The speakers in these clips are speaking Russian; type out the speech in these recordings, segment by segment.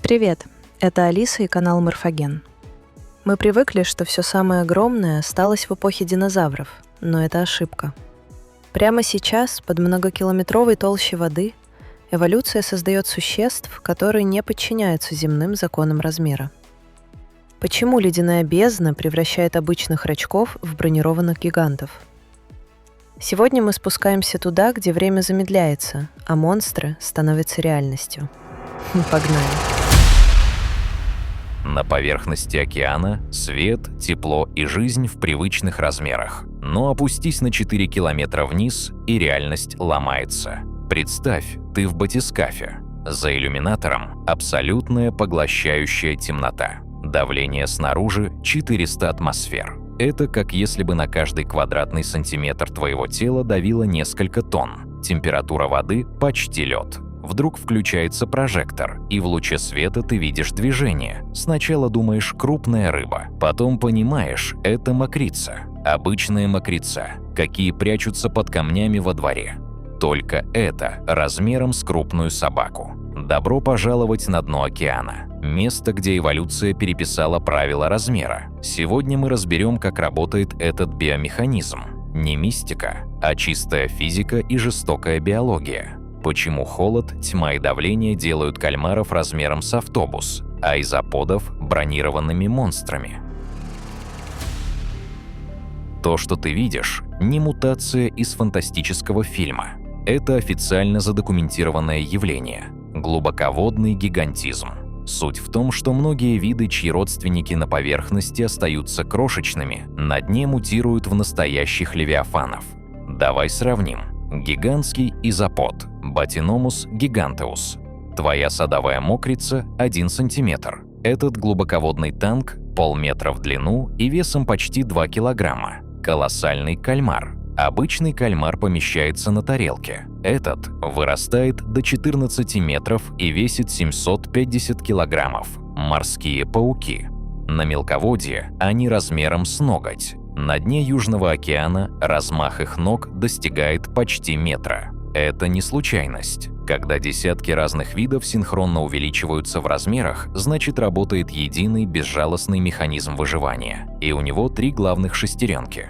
Привет, это Алиса и канал Морфоген. Мы привыкли, что все самое огромное осталось в эпохе динозавров, но это ошибка. Прямо сейчас, под многокилометровой толщей воды, эволюция создает существ, которые не подчиняются земным законам размера. Почему ледяная бездна превращает обычных рачков в бронированных гигантов? Сегодня мы спускаемся туда, где время замедляется, а монстры становятся реальностью. Погнали! На поверхности океана свет, тепло и жизнь в привычных размерах. Но опустись на 4 километра вниз, и реальность ломается. Представь, ты в батискафе. За иллюминатором абсолютная поглощающая темнота. Давление снаружи 400 атмосфер. Это как если бы на каждый квадратный сантиметр твоего тела давило несколько тонн. Температура воды почти лед. Вдруг включается прожектор, и в луче света ты видишь движение. Сначала думаешь «крупная рыба», потом понимаешь – это мокрица. Обычная мокрица, какие прячутся под камнями во дворе. Только это размером с крупную собаку. Добро пожаловать на дно океана. Место, где эволюция переписала правила размера. Сегодня мы разберем, как работает этот биомеханизм. Не мистика, а чистая физика и жестокая биология. Почему холод, тьма и давление делают кальмаров размером с автобус, а изоподов – бронированными монстрами? То, что ты видишь, не мутация из фантастического фильма. Это официально задокументированное явление – глубоководный гигантизм. Суть в том, что многие виды, чьи родственники на поверхности остаются крошечными, на дне мутируют в настоящих левиафанов. Давай сравним. Гигантский изопод – Bathynomus giganteus. Твоя садовая мокрица – 1 сантиметр. Этот глубоководный танк – полметра в длину и весом почти 2 килограмма. Колоссальный кальмар. Обычный кальмар помещается на тарелке. Этот вырастает до 14 метров и весит 750 килограммов. Морские пауки. На мелководье они размером с ноготь. На дне Южного океана размах их ног достигает почти метра. Это не случайность. Когда десятки разных видов синхронно увеличиваются в размерах, значит работает единый безжалостный механизм выживания. И у него 3 главных шестеренки.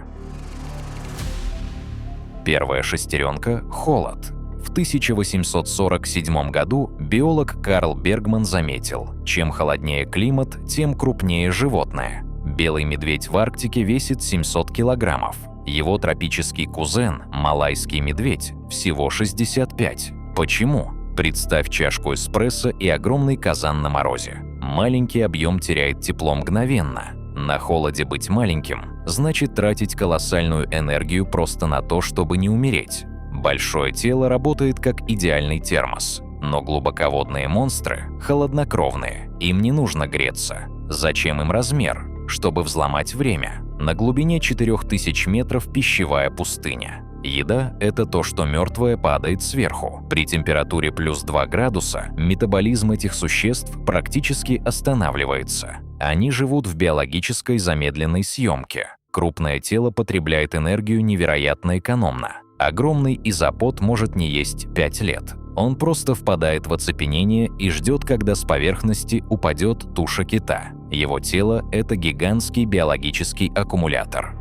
Первая шестеренка – холод. В 1847 году биолог Карл Бергман заметил, чем холоднее климат, тем крупнее животное. Белый медведь в Арктике весит 700 килограммов. Его тропический кузен, малайский медведь, всего 65. Почему? Представь чашку эспрессо и огромный казан на морозе. Маленький объем теряет тепло мгновенно. На холоде быть маленьким значит тратить колоссальную энергию просто на то, чтобы не умереть. Большое тело работает как идеальный термос. Но глубоководные монстры холоднокровные, им не нужно греться. Зачем им размер? Чтобы взломать время. На глубине 4000 метров пищевая пустыня. Еда – это то, что мертвое падает сверху. При температуре плюс 2 градуса метаболизм этих существ практически останавливается. Они живут в биологической замедленной съемке. Крупное тело потребляет энергию невероятно экономно. Огромный изопод может не есть 5 лет. Он просто впадает в оцепенение и ждет, когда с поверхности упадет туша кита. Его тело – это гигантский биологический аккумулятор.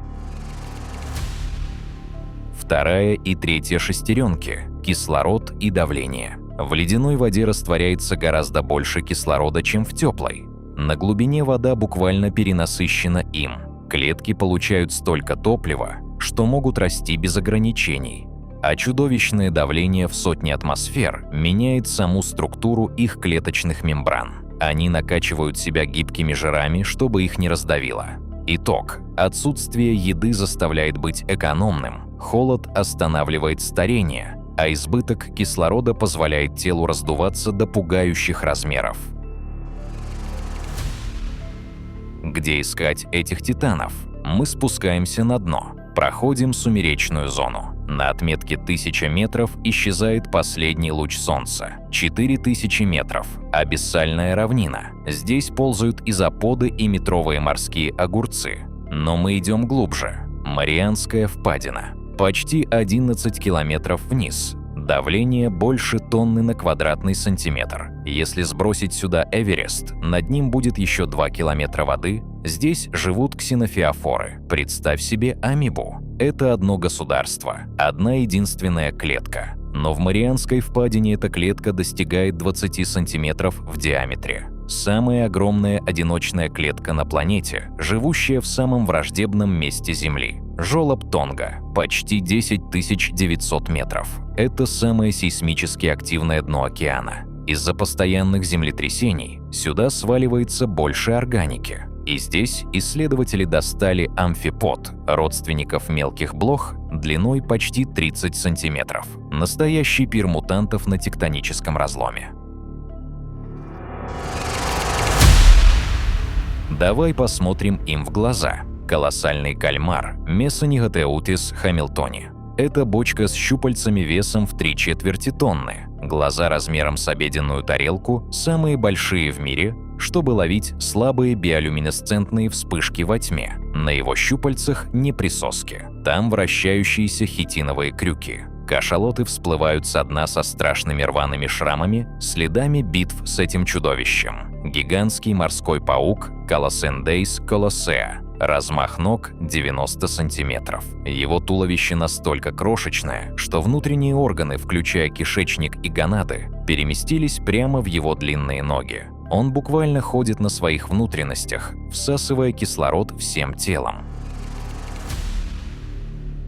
Вторая и третья шестеренки – кислород и давление. В ледяной воде растворяется гораздо больше кислорода, чем в теплой. На глубине вода буквально перенасыщена им. Клетки получают столько топлива, что могут расти без ограничений. А чудовищное давление в сотни атмосфер меняет саму структуру их клеточных мембран. Они накачивают себя гибкими жирами, чтобы их не раздавило. Итог. Отсутствие еды заставляет быть экономным, холод останавливает старение, а избыток кислорода позволяет телу раздуваться до пугающих размеров. Где искать этих титанов? Мы спускаемся на дно, проходим сумеречную зону. На отметке 1000 метров исчезает последний луч солнца. 4000 метров. Абиссальная равнина. Здесь ползают изоподы и метровые морские огурцы. Но мы идем глубже. Марианская впадина. Почти 11 километров вниз. Давление больше тонны на квадратный сантиметр. Если сбросить сюда Эверест, над ним будет еще 2 километра воды. Здесь живут ксенофиофоры. Представь себе амибу. Это одно государство, одна единственная клетка. Но в Марианской впадине эта клетка достигает 20 сантиметров в диаметре. Самая огромная одиночная клетка на планете, живущая в самом враждебном месте Земли. Жолоб Тонга, почти 10 900 метров. Это самое сейсмически активное дно океана. Из-за постоянных землетрясений сюда сваливается больше органики. И здесь исследователи достали амфипод, родственников мелких блох, длиной почти 30 сантиметров. Настоящий пир мутантов на тектоническом разломе. Давай посмотрим им в глаза. Колоссальный кальмар Месониготеутис хамилтони. Это бочка с щупальцами весом в 3/4 тонны. Глаза размером с обеденную тарелку, самые большие в мире, чтобы ловить слабые биолюминесцентные вспышки во тьме. На его щупальцах не присоски. Там вращающиеся хитиновые крюки. Кашалоты всплывают со дна со страшными рваными шрамами, следами битв с этим чудовищем. Гигантский морской паук Колоссендейс колоссеа. Размах ног 90 сантиметров. Его туловище настолько крошечное, что внутренние органы, включая кишечник и гонады, переместились прямо в его длинные ноги. Он буквально ходит на своих внутренностях, всасывая кислород всем телом.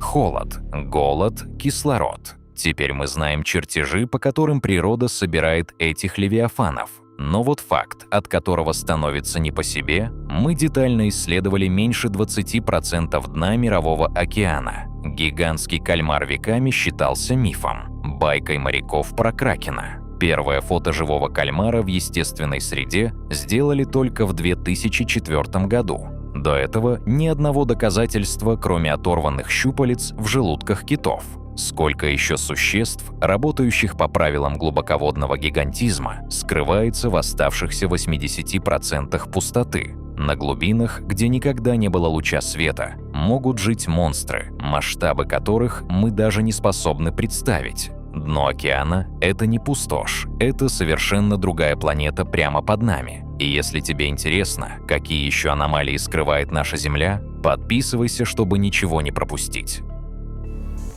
Холод, голод, кислород. Теперь мы знаем чертежи, по которым природа собирает этих левиафанов. Но вот факт, от которого становится не по себе, мы детально исследовали меньше 20% дна Мирового океана. Гигантский кальмар веками считался мифом, байкой моряков про кракена. Первое фото живого кальмара в естественной среде сделали только в 2004 году. До этого ни одного доказательства, кроме оторванных щупалец в желудках китов. Сколько еще существ, работающих по правилам глубоководного гигантизма, скрывается в оставшихся 80% пустоты. На глубинах, где никогда не было луча света, могут жить монстры, масштабы которых мы даже не способны представить. Дно океана – это не пустошь, это совершенно другая планета прямо под нами. И если тебе интересно, какие еще аномалии скрывает наша Земля, подписывайся, чтобы ничего не пропустить.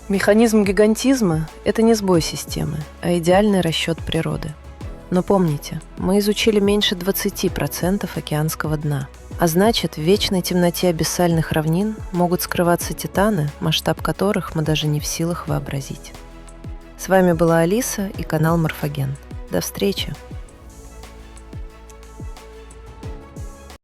Механизм гигантизма – это не сбой системы, а идеальный расчет природы. Но помните, мы изучили меньше 20% океанского дна. А значит, в вечной темноте абиссальных равнин могут скрываться титаны, масштаб которых мы даже не в силах вообразить. С вами была Алиса и канал Морфоген. До встречи!